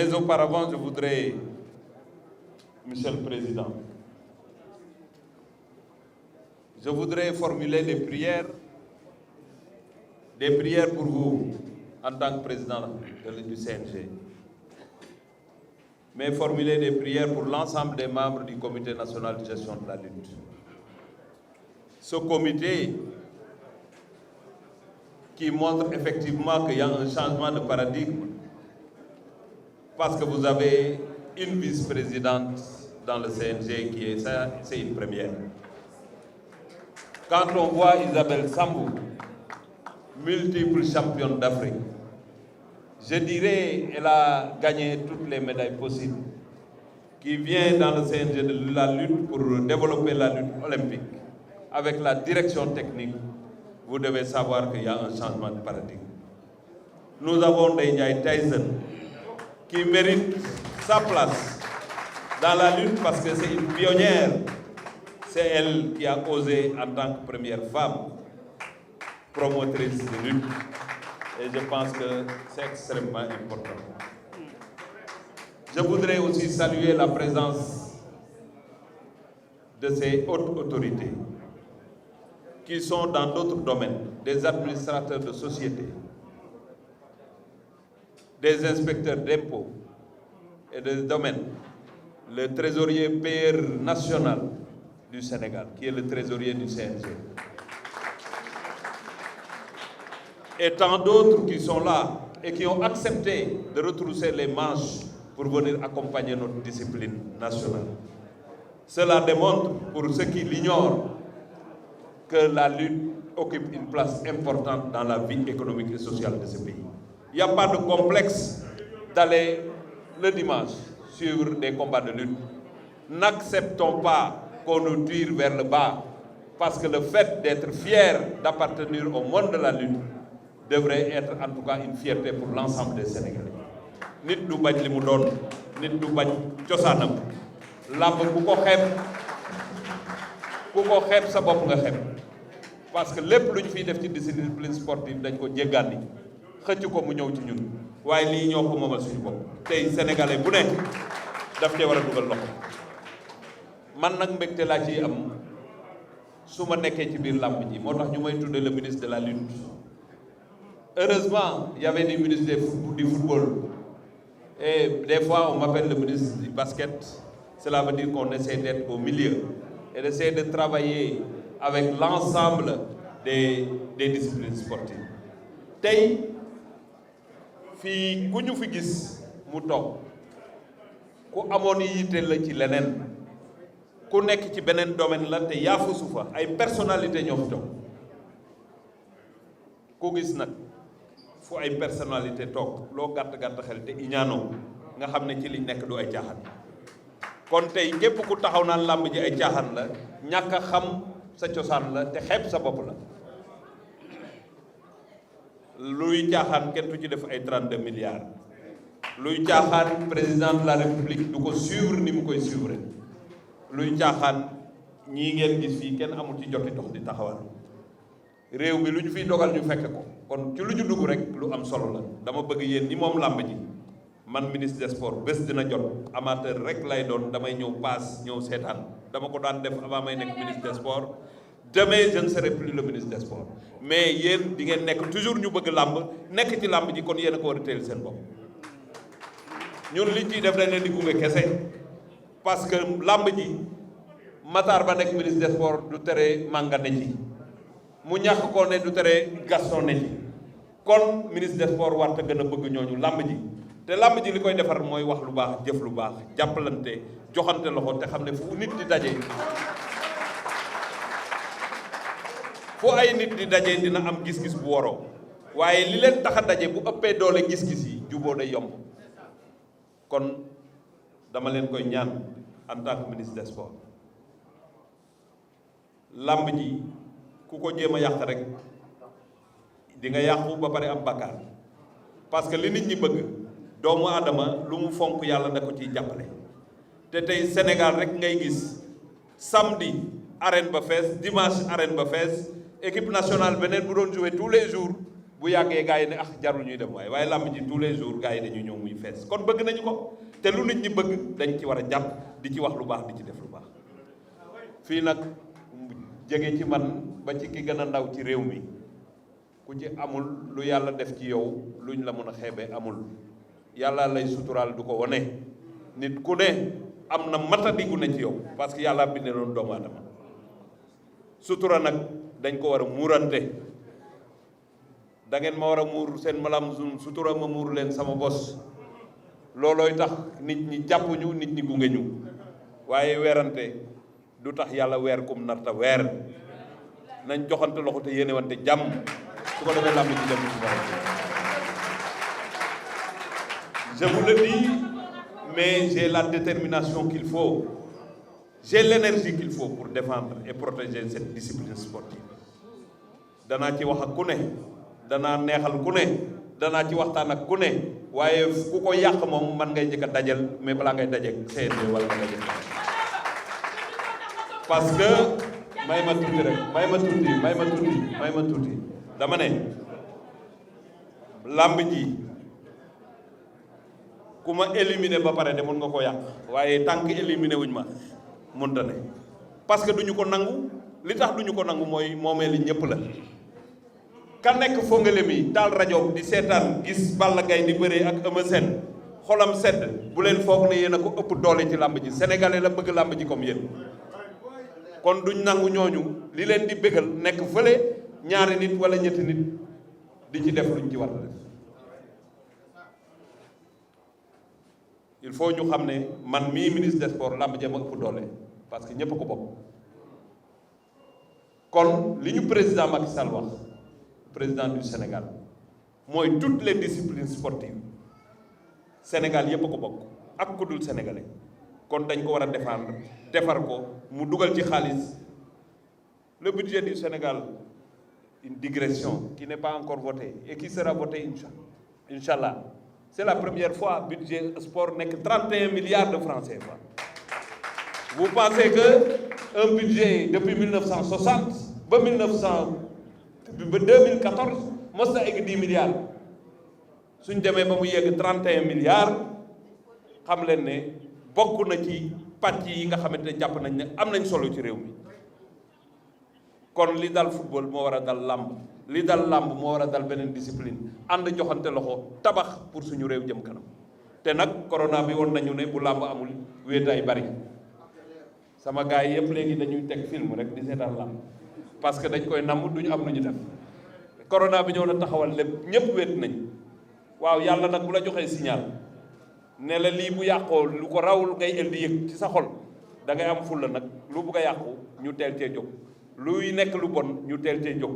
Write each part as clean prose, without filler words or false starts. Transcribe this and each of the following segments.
Mais auparavant, je voudrais, Monsieur le Président, je voudrais formuler des prières pour vous en tant que président du CNG, mais formuler des prières pour l'ensemble des membres du Comité national de gestion de la lutte. Ce comité qui montre effectivement qu'il y a un changement de paradigme, parce que vous avez une vice-présidente dans le CNG qui est ça, c'est une première. Quand on voit Isabelle Sambou, multiple championne d'Afrique, je dirais qu'elle a gagné toutes les médailles possibles, qui vient dans le CNG de la lutte pour développer la lutte olympique. Avec la direction technique, vous devez savoir qu'il y a un changement de paradigme. Nous avons Ndiaye Tyson qui mérite sa place dans la lutte parce que c'est une pionnière. C'est elle qui a osé en tant que première femme promotrice de lutte. Et je pense que c'est extrêmement important. Je voudrais aussi saluer la présence de ces hautes autorités qui sont dans d'autres domaines, des administrateurs de société, des inspecteurs d'impôts et des domaines, le trésorier payeur national du Sénégal, qui est le trésorier du CNG, et tant d'autres qui sont là et qui ont accepté de retrousser les manches pour venir accompagner notre discipline nationale. Cela démontre, pour ceux qui l'ignorent, que la lutte occupe une place importante dans la vie économique et sociale de ce pays. Il n'y a pas de complexe d'aller le dimanche suivre des combats de lutte. N'acceptons pas qu'on nous tire vers le bas, parce que le fait d'être fier d'appartenir au monde de la lutte devrait être en tout cas une fierté pour l'ensemble des Sénégalais. Nit du bañ li mu doon, nit du bañ cosaanam. Làmb ku ko xeeb sa bopp nga xeeb. Parce que lépp lu ñu fiy def ci discipline sportive dañ ko jéggaani xëcc ko mu ñëw ci ñun waaye lii ñoo ko moomal suñu bopp tey sénégalais bu ne daf cee war a dugal loxo man nag mbégte laa ciy am su ma nekkee ci biir làmb ji moo tax ñu may tudde le ministre de la lutte. Heureusement, il y avait des ministres du football et des fois on m'appelle le ministre du basket. Cela veut dire qu'on essaie d'être au milieu et d'essayer de travailler avec l'ensemble des disciplines sportives. Tey fii ku ñu fi gis mu toog ku amoon yitte la ci leneen ku nekk ci beneen domaine la te yaafusu fa ay personnalité ñoo fi toog ku gis nag fu ay personnalité toog loo gàtt-gàtt xel te iñaanoo nga xam ne ci liñ nekk du ay caaxaan kon tey képp ku taxaw naan làmb ji ay caaxaan la ñàkk a xam sa cosaan la te xeeb sa bopp la luy caaxaan kenn du ci def ay 32 milliards luy caaxaan président de la république du ko suivre ni mu koy suivre luy caaxaan ñii ngeen gis fii kenn amul ci joti dox di taxawal réew mi lu ñu fiy dogal ñu fekk ko kon ci lu ñu dugg rek lu am solo la dama bëgg yéen ñi moom làmb ji man ministre des sports bés dina jot amateur rek lay doon damay ñëw paas ñëw seetaan dama ko daan def avant may nekk ministre des sports demain je ne serai plus le ministre des sports mais yéen di ngeen nekk toujours ñu bëgg làmb nekk ci làmb ji kon yéen a ko war a téel seen bopp ñun liñ ciy def dañ leen di gunge kese parce que làmb ji Matar Ba nekk ministre des sports du tere Manga ne ci mu ñàkk koo ne du tere Gaston ne ci kon ministre des sports war te gën a bëgg ñooñu làmb ji te làmb ji li koy defar mooy wax lu baax jëf lu baax jàppalante joxante loxo te xam ne fu nit di daje fu ay nit di daje dina am gis-gis bu waroo waaye li leen tax a daje bu ëppee doole gis-gis yi juboo day yomb kon dama leen koy ñaan en tant que ministre des sports làmb ji ku ko jéem a yàq rek di nga yàqu ba pare am bakkaar parce que li nit ñi bëgg doomu aadama lu mu fonk yàlla da ko ciy jàppale te tey Sénégal rek ngay gis samedi arène ba fees dimanche arène ba fees équipe nationale beneen bu doon jouer tous les jours bu yàggee gars yi ne jarul ñuy dem waaye làmb ji tous les jours gars yi dañuy ñëw muy fees kon bëgg nañu ko te lu nit ñi bëgg dañ ci war a jàpp di ci wax lu baax di ci def lu baax fii nag jege ci man ba ci ki gën a ndaw ci réew mi ku ci amul lu yàlla def ci yow luñ la mën a xeebee amul yàlla lay suturaal du ko wane nit ku ne am na matadi gu ne ci yow parce que yàlla bindee noonu doomu aadama sutura nag dañ ko war a muurante da ngeen ma war a muur seen malam sutura ma muur leen sama bos loolooy tax nit ñi jàpp ñu nit ñi gunge ñu waaye weerante du tax yàlla weer kum narta weer nañ joxante loxo te yéene wante jàmm su ko defee làmb ci dem ci borom. Je vous le dis, mais j'ai la détermination qu'il faut, j'ai l'énergie qu'il faut pour défendre et protéger cette discipline sportive. danaa ci wax ak ku ne danaa neexal ku ne danaa ci waxtaan ak ku ne waaye ku ko yàq moom man ngay njëkk a dajal mais balaa ngay dajeeg CNG wala nga dajal parce que may ma tuuti dama ne làmb ji ku ma éliminé ba pare de mun nga koo yàq waaye tant que éliminé wuñ ma mënta ne parce que duñu ko nangu li tax duñu ko nangu mooy moomee li ñëpp la ka nekk Fongolem yi taal rajo di seetaan gis Balla Gaye di bëree ak Eumeu Sène xolam sedd bu leen foog ne yéen a ko ëpp doole ci làmb ji sénégalais la bëgg làmb ji comme yéen kon duñ nangu ñooñu li leen di bégal nekk fële ñaari nit wala ñetti nit di ci def luñ ci war a def il faut ñu xam ne man mii ministre des sports làmb ji ma ëpp doole parce que ñëpp a ko bokk kon li ñu président Macky Sall wax président du Sénégal mooy toutes les disciplines sportives Sénégal yëpp a ko bokk ak ku dul sénégalais kon dañ ko war a défendre defar ko mu dugal ci xaalis le budget du Sénégal une digression qui n'est pas encore votée et qui sera votée Inch'Allah. C'est la première fois budget sport n'est que 31 milliards de francs CFA. Vous pensez que un budget depuis 1960 ba 2014 mos na egg 10 milliards suñ demee ba mu yegg 31 milliards xam leen ne bokk na ci pàcc yi nga xamante ne jàpp nañ ne am nañ solo ci réew mi kon li dal football moo war a dal làmb li dal làmb moo war a dal beneen discipline ànd joxante loxo tabax pour suñu réew jëm kanam te nag corona bi woon nañu ne bu làmb amul wéetaay bari sama gars yi yëpp léegi dañuy teg film rek di seetaan làmb parce que dañ koy namm duñu am lu ñu def corona bi ñëw na taxawal lépp ñëpp wéet nañ waaw yàlla nag bu la joxee signal ne la lii bu yàqoo lu ko rawul ngay indi yëg ci sa xol da ngay am fulla nag lu bugg a yàqu ñu teel cee jóg luy nekk lu bon ñu teel cee jóg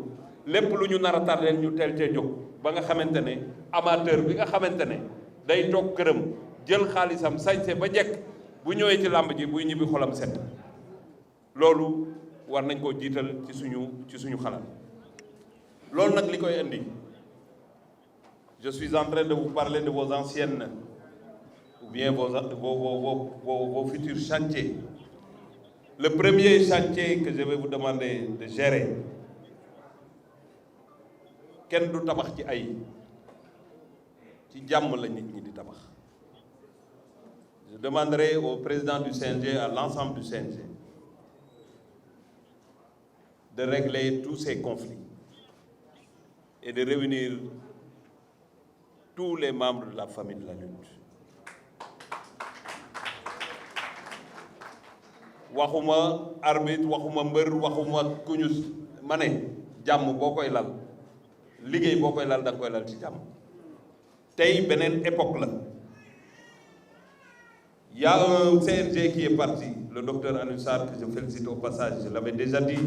lépp lu ñu nar a tardeel ñu teel cee jóg ba nga xamante ne amateur bi nga xamante ne day toog këram jël xaalisam sañse ba jekk bu ñëwee ci làmb ji buy ñibbi xolam set loolu war nañ koo jiital ci suñu xalaat loolu nag li koy indi je suis en train de vous parler de vos anciennes ou bien vos futurs chantiers. Le premier chantier que je vais vous demander de gérer kenn du tabax ci ay ci jàmm la nit ñi di tabax. Je demanderai au président du CNG, à l'ensemble du CNG, de régler tous ces conflits et de réunir tous les membres de la famille de la lutte. waxuma arbitre waxuma mbër waxuma ku ñu ma ne jàmm boo koy lal liggéey boo koy lal da nga koy lal ci jàmm tey beneen époque la. Il y a un CNG qui est parti, le docteur Anoussar, que je félicite au passage, je l'avais déjà dit.